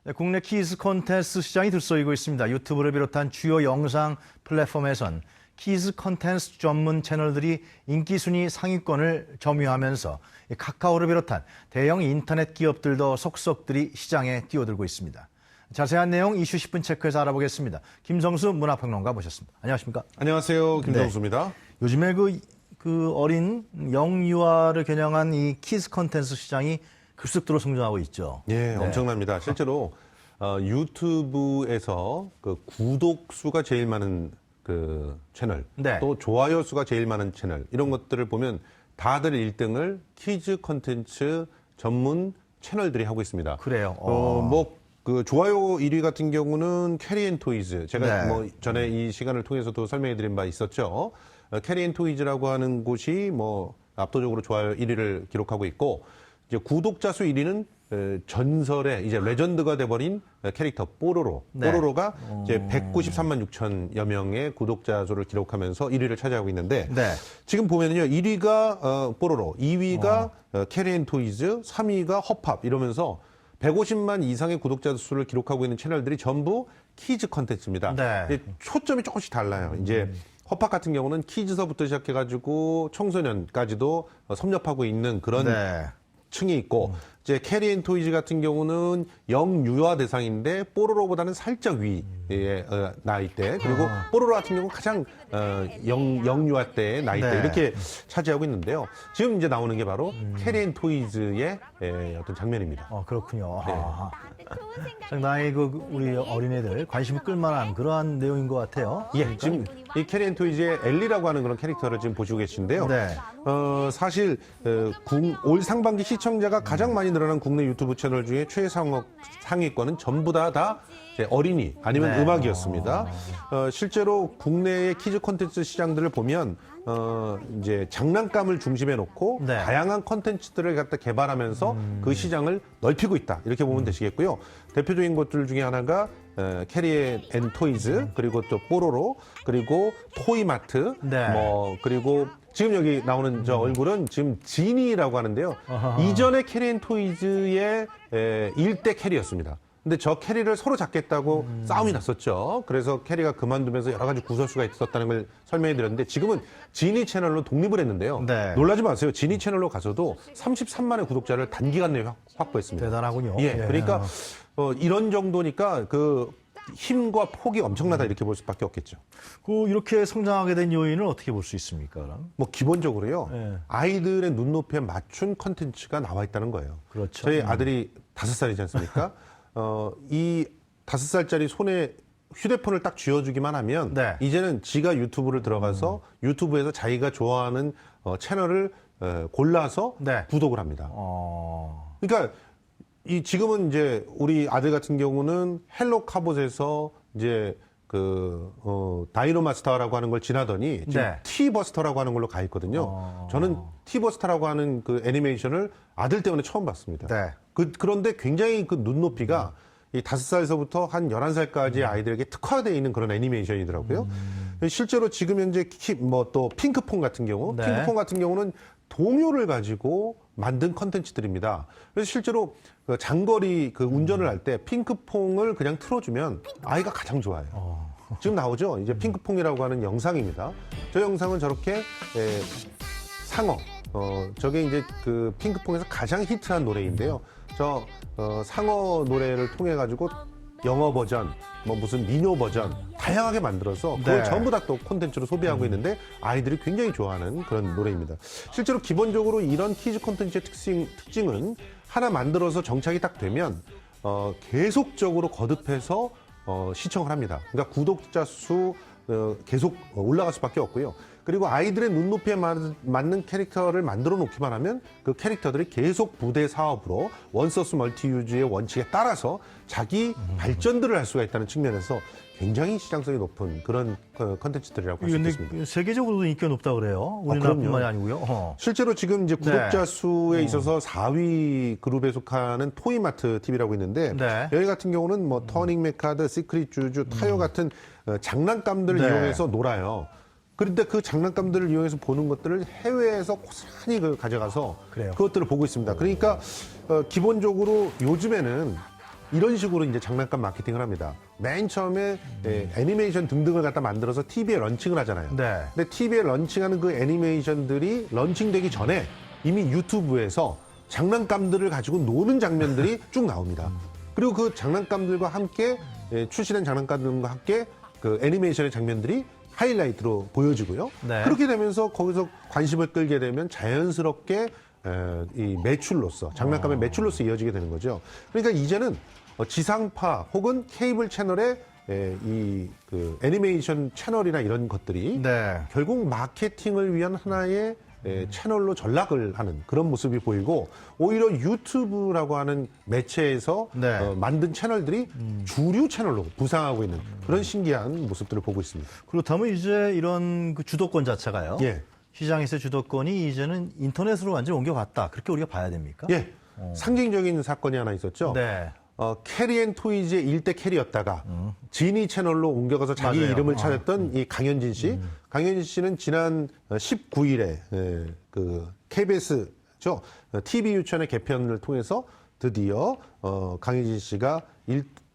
네, 국내 키즈 콘텐츠 시장이 들썩이고 있습니다. 유튜브를 비롯한 주요 영상 플랫폼에선 키즈 콘텐츠 전문 채널들이 인기 순위 상위권을 점유하면서 카카오를 비롯한 대형 인터넷 기업들도 속속들이 시장에 뛰어들고 있습니다. 자세한 내용 이슈 10분 체크해서 알아보겠습니다. 김성수 문화평론가 모셨습니다. 안녕하십니까? 안녕하세요. 김성수입니다. 네. 요즘에 그 어린 영유아를 겨냥한 이 키즈 콘텐츠 시장이 급속도로 성장하고 있죠. 예, 엄청납니다. 실제로 유튜브에서 그 구독 수가 제일 많은 그 채널, 네. 또 좋아요 수가 제일 많은 채널, 이런 것들을 보면 다들 1등을 키즈 콘텐츠 전문 채널들이 하고 있습니다. 그래요. 그 좋아요 1위 같은 경우는 캐리앤토이즈. 제가 네. 뭐 전에 이 시간을 통해서도 설명해드린 바 있었죠. 캐리앤토이즈라고 하는 곳이 뭐 압도적으로 좋아요 1위를 기록하고 있고, 이제 구독자 수 1위는 전설의 이제 레전드가 돼버린 캐릭터 뽀로로. 네. 뽀로로가 이제 193만 6천여 명의 구독자 수를 기록하면서 1위를 차지하고 있는데, 네. 지금 보면은요, 1위가 뽀로로, 2위가 캐리앤토이즈, 3위가 허팝 이러면서 150만 이상의 구독자 수를 기록하고 있는 채널들이 전부 키즈 컨텐츠입니다. 네. 초점이 조금씩 달라요. 이제 허팝 같은 경우는 키즈서부터 시작해가지고 청소년까지도 섭렵하고 있는 그런 네. 층이 있고, 이제 캐리앤토이즈 같은 경우는 영유아 대상인데 뽀로로보다는 살짝 위의 나이대, 그리고 뽀로로 같은 경우는 가장 영유아 때의 나이대, 네. 이렇게 차지하고 있는데요. 지금 이제 나오는 게 바로 캐리앤토이즈의 어떤 장면입니다. 그렇군요. 네. 상당히 우리 어린애들 관심을 끌만한 그러한 내용인 것 같아요. 예, 지금 이 캐리앤토이즈의 엘리라고 하는 그런 캐릭터를 지금 보시고 계신데요. 네. 사실 올 상반기 시청자가 가장 많이 늘어난 국내 유튜브 채널 중에 최상위권은 전부 다 어린이 아니면 네. 음악이었습니다. 실제로 국내의 키즈 콘텐츠 시장들을 보면 이제 장난감을 중심에 놓고 네. 다양한 콘텐츠들을 갖다 개발하면서 그 시장을 넓히고 있다, 이렇게 보면 되시겠고요. 대표적인 것들 중에 하나가 캐리앤토이즈, 그리고 또 뽀로로, 그리고 토이마트, 네. 그리고 지금 여기 나오는 저 얼굴은 지금 지니라고 하는데요. 이전에 캐리앤토이즈의 일대 캐리였습니다. 근데 저 캐리를 서로 잡겠다고 싸움이 났었죠. 그래서 캐리가 그만두면서 여러 가지 구설수가 있었다는 걸 설명해 드렸는데, 지금은 지니 채널로 독립을 했는데요. 네. 놀라지 마세요. 지니 채널로 가서도 33만의 구독자를 단기간 내에 확보했습니다. 대단하군요. 예, 그러니까 이런 정도니까 그 힘과 폭이 엄청나다, 이렇게 볼 수밖에 없겠죠. 이렇게 성장하게 된 요인을 어떻게 볼 수 있습니까? 그럼? 뭐 기본적으로요, 네. 아이들의 눈높이에 맞춘 컨텐츠가 나와 있다는 거예요. 그렇죠. 저희 아들이 5살이지 않습니까? 이 5살짜리 손에 휴대폰을 딱 쥐어주기만 하면 네. 이제는 지가 유튜브를 들어가서 유튜브에서 자기가 좋아하는 채널을 골라서 네. 구독을 합니다. 그러니까 지금은 이제 우리 아들 같은 경우는 헬로 카봇에서 이제 다이노마스터라고 하는 걸 지나더니 지금 네. 티버스터라고 하는 걸로 가 있거든요. 저는 티버스터라고 하는 그 애니메이션을 아들 때문에 처음 봤습니다. 네. 그런데 굉장히 그 눈높이가 이 5살서부터 한 11살까지의 아이들에게 특화되어 있는 그런 애니메이션이더라고요. 실제로 지금 현재 또 핑크퐁 같은 경우, 네. 핑크퐁 같은 경우는 동요를 가지고 만든 컨텐츠들입니다. 그래서 실제로 장거리 운전을 할 때 핑크퐁을 그냥 틀어주면 아이가 가장 좋아해요. 지금 나오죠? 이제 핑크퐁이라고 하는 영상입니다. 저 영상은 저렇게 상어, 저게 이제 그 핑크퐁에서 가장 히트한 노래인데요. 저 상어 노래를 통해 가지고 영어 버전, 무슨 민요 버전 다양하게 만들어서 그걸 네. 전부 다 또 콘텐츠로 소비하고 있는데 아이들이 굉장히 좋아하는 그런 노래입니다. 실제로 기본적으로 이런 키즈 콘텐츠의 특징은 하나 만들어서 정착이 딱 되면 계속적으로 거듭해서 시청을 합니다. 그러니까 구독자 수 계속 올라갈 수밖에 없고요. 그리고 아이들의 눈높이에 맞는 캐릭터를 만들어 놓기만 하면 그 캐릭터들이 계속 부대 사업으로 원소스 멀티유즈의 원칙에 따라서 자기 발전들을 할 수가 있다는 측면에서 굉장히 시장성이 높은 그런 컨텐츠들이라고 할 수 있습니다. 근데 세계적으로도 인기가 높다고 그래요. 그럼요. 우리나라뿐만이 아니고요. 실제로 지금 이제 구독자 네. 수에 있어서 4위 그룹에 속하는 토이마트 TV라고 있는데, 네. 여기 같은 경우는 터닝 메카드, 시크릿 주주, 타요 같은 장난감들을 네. 이용해서 놀아요. 그런데 그 장난감들을 이용해서 보는 것들을 해외에서 고스란히 가져가서 그래요. 그것들을 보고 있습니다. 그러니까 기본적으로 요즘에는 이런 식으로 이제 장난감 마케팅을 합니다. 맨 처음에 애니메이션 등등을 갖다 만들어서 TV에 런칭을 하잖아요. 네. 근데 TV에 런칭하는 그 애니메이션들이 런칭되기 전에 이미 유튜브에서 장난감들을 가지고 노는 장면들이 쭉 나옵니다. 그리고 그 장난감들과 함께 출시된 장난감들과 함께 그 애니메이션의 장면들이 하이라이트로 보여지고요. 네. 그렇게 되면서 거기서 관심을 끌게 되면 자연스럽게 이 매출로서 장난감의 매출로서 이어지게 되는 거죠. 그러니까 이제는 지상파 혹은 케이블 채널의 이 그 애니메이션 채널이나 이런 것들이 네. 결국 마케팅을 위한 하나의 채널로 전락을 하는 그런 모습이 보이고 오히려 유튜브라고 하는 매체에서 네. 만든 채널들이 주류 채널로 부상하고 있는 그런 신기한 모습들을 보고 있습니다. 그렇다면 이제 이런 그 주도권 자체가요. 예. 시장에서의 주도권이 이제는 인터넷으로 완전히 옮겨갔다. 그렇게 우리가 봐야 됩니까? 예. 상징적인 사건이 하나 있었죠. 네. 캐리앤토이즈의 일대 캐리였다가 지니 채널로 옮겨가서 자기 맞아요. 이름을 찾았던 이 강현진 씨. 강현진 씨는 지난 19일에 그 KBS죠. TV 유치원의 개편을 통해서 드디어 강현진 씨가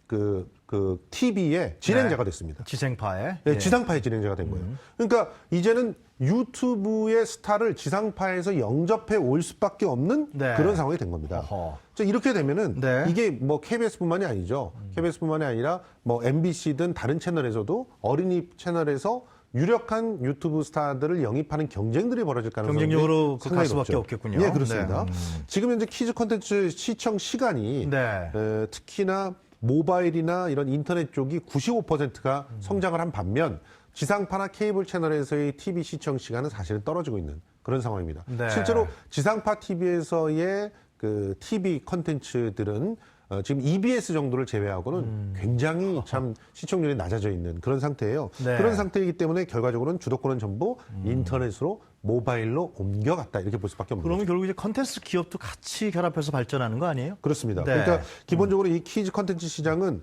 그 TV의 진행자가 됐습니다. 지생파에. 네, 예. 지상파의 진행자가 된 거예요. 그러니까 이제는 유튜브의 스타를 지상파에서 영접해 올 수밖에 없는 네. 그런 상황이 된 겁니다. 어허. 자, 이렇게 되면은 네. 이게 뭐 KBS뿐만이 아니죠. KBS뿐만이 아니라 뭐 MBC든 다른 채널에서도 어린이 채널에서 유력한 유튜브 스타들을 영입하는 경쟁들이 벌어질 가능성이 경쟁력으로 갈 상당히 수밖에 높죠. 없겠군요. 네, 그렇습니다. 네. 지금 현재 키즈 콘텐츠 시청 시간이 네. 특히나 모바일이나 이런 인터넷 쪽이 95%가 성장을 한 반면 지상파나 케이블 채널에서의 TV 시청 시간은 사실은 떨어지고 있는 그런 상황입니다. 네. 실제로 지상파 TV에서의 그 TV 콘텐츠들은 지금 EBS 정도를 제외하고는 굉장히 참 시청률이 낮아져 있는 그런 상태예요. 네. 그런 상태이기 때문에 결과적으로는 주도권은 전부 인터넷으로 모바일로 옮겨갔다 이렇게 볼 수밖에 없는 거죠. 그러면 결국 이제 컨텐츠 기업도 같이 결합해서 발전하는 거 아니에요? 그렇습니다. 네. 그러니까 기본적으로 이 키즈 컨텐츠 시장은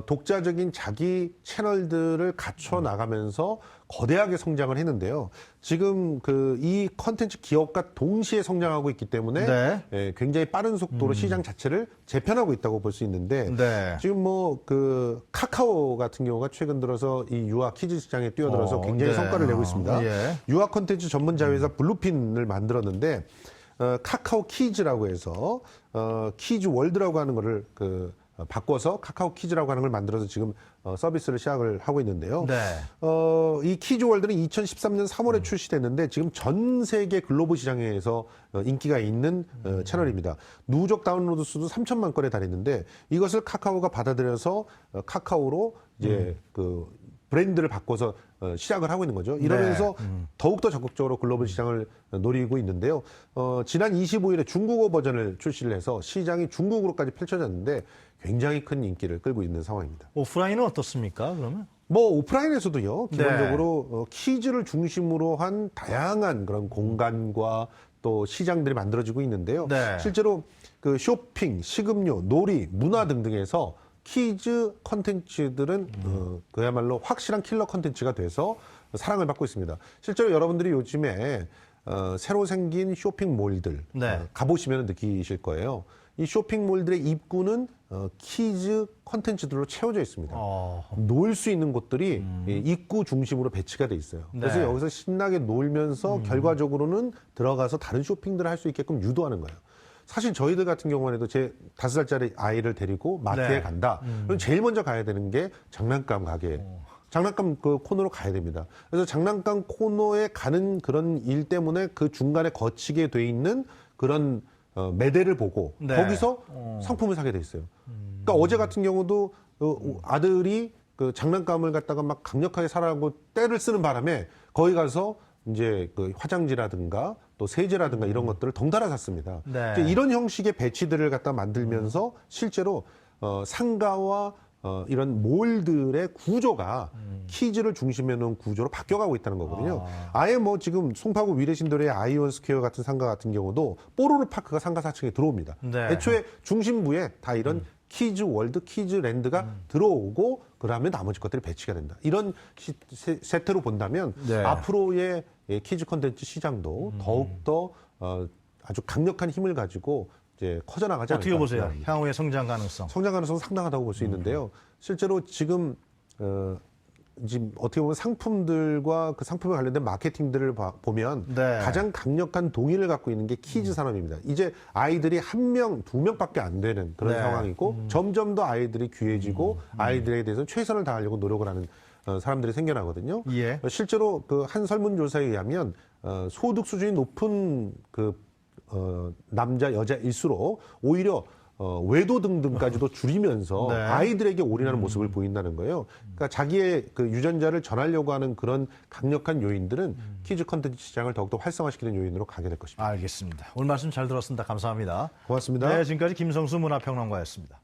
독자적인 자기 채널들을 갖춰 나가면서 거대하게 성장을 했는데요. 지금 그 이 컨텐츠 기업과 동시에 성장하고 있기 때문에 네. 굉장히 빠른 속도로 시장 자체를 재편하고 있다고 볼 수 있는데 네. 지금 뭐 그 카카오 같은 경우가 최근 들어서 이 유아 키즈 시장에 뛰어들어서 굉장히 네. 성과를 내고 있습니다. 예. 유아 콘텐츠 전문 자회사 블루핀을 만들었는데 카카오 키즈라고 해서 키즈 월드라고 하는 거를 바꿔서 카카오 키즈라고 하는 걸 만들어서 지금 서비스를 시작을 하고 있는데요. 네. 이 키즈 월드는 2013년 3월에 출시됐는데 지금 전 세계 글로벌 시장에서 인기가 있는 채널입니다. 누적 다운로드 수도 3천만 건에 달했는데 이것을 카카오가 받아들여서 카카오로 이제 그 브랜드를 바꿔서 시작을 하고 있는 거죠. 이러면서 더욱더 적극적으로 글로벌 시장을 노리고 있는데요. 지난 25일에 중국어 버전을 출시를 해서 시장이 중국으로까지 펼쳐졌는데 굉장히 큰 인기를 끌고 있는 상황입니다. 오프라인은 어떻습니까, 그러면? 뭐 오프라인에서도요. 네. 기본적으로 키즈를 중심으로 한 다양한 그런 공간과 또 시장들이 만들어지고 있는데요. 네. 실제로 그 쇼핑, 식음료, 놀이, 문화 등등에서 키즈 컨텐츠들은 그야말로 확실한 킬러 컨텐츠가 돼서 사랑을 받고 있습니다. 실제로 여러분들이 요즘에 새로 생긴 쇼핑몰들 네. 가보시면 느끼실 거예요. 이 쇼핑몰들의 입구는 키즈 컨텐츠들로 채워져 있습니다. 놀 수 있는 곳들이 입구 중심으로 배치가 돼 있어요. 그래서 네. 여기서 신나게 놀면서 결과적으로는 들어가서 다른 쇼핑들을 할 수 있게끔 유도하는 거예요. 사실 저희들 같은 경우만 해도 제 5살짜리 아이를 데리고 마트에 네. 간다. 그럼 제일 먼저 가야 되는 게 장난감 가게. 장난감 그 코너로 가야 됩니다. 그래서 장난감 코너에 가는 그런 일 때문에 그 중간에 거치게 돼 있는 그런 매대를 보고 네. 거기서 상품을 사게 돼 있어요. 그러니까 어제 같은 경우도 아들이 그 장난감을 갖다가 막 강력하게 사라고 떼를 쓰는 바람에 거기 가서 이제 그 화장지라든가 또 세제라든가 이런 것들을 덩달아 샀습니다. 네. 이제 이런 형식의 배치들을 갖다 만들면서 실제로 상가와 이런 몰들의 구조가 키즈를 중심에 놓은 구조로 바뀌어가고 있다는 거거든요. 아예 뭐 지금 송파구 위례신도의 아이온 스퀘어 같은 상가 같은 경우도 뽀로로 파크가 상가 4층에 들어옵니다. 네. 애초에 중심부에 다 이런 키즈 월드, 키즈 랜드가 들어오고 그다음에 나머지 것들이 배치가 된다. 이런 세태로 본다면 네. 앞으로의 키즈 콘텐츠 시장도 더욱더 아주 강력한 힘을 가지고 이제 커져나가지 않을까. 어떻게 보세요? 생각합니다. 향후의 성장 가능성. 성장 가능성은 상당하다고 볼 수 있는데요. 실제로 지금 어떻게 보면 상품들과 그 상품에 관련된 마케팅들을 보면 네. 가장 강력한 동의를 갖고 있는 게 키즈 산업입니다. 이제 아이들이 한 명, 두 명밖에 안 되는 그런 네. 상황이고 점점 더 아이들이 귀해지고 아이들에 대해서 최선을 다하려고 노력을 하는 사람들이 생겨나거든요. 예. 실제로 그 한 설문조사에 의하면 소득 수준이 높은 남자, 여자일수록 오히려 외도 등등까지도 줄이면서 네. 아이들에게 올인하는 모습을 보인다는 거예요. 그러니까 자기의 그 유전자를 전하려고 하는 그런 강력한 요인들은 키즈 컨텐츠 시장을 더욱더 활성화시키는 요인으로 가게 될 것입니다. 알겠습니다. 오늘 말씀 잘 들었습니다. 감사합니다. 고맙습니다. 네, 지금까지 김성수 문화평론가였습니다.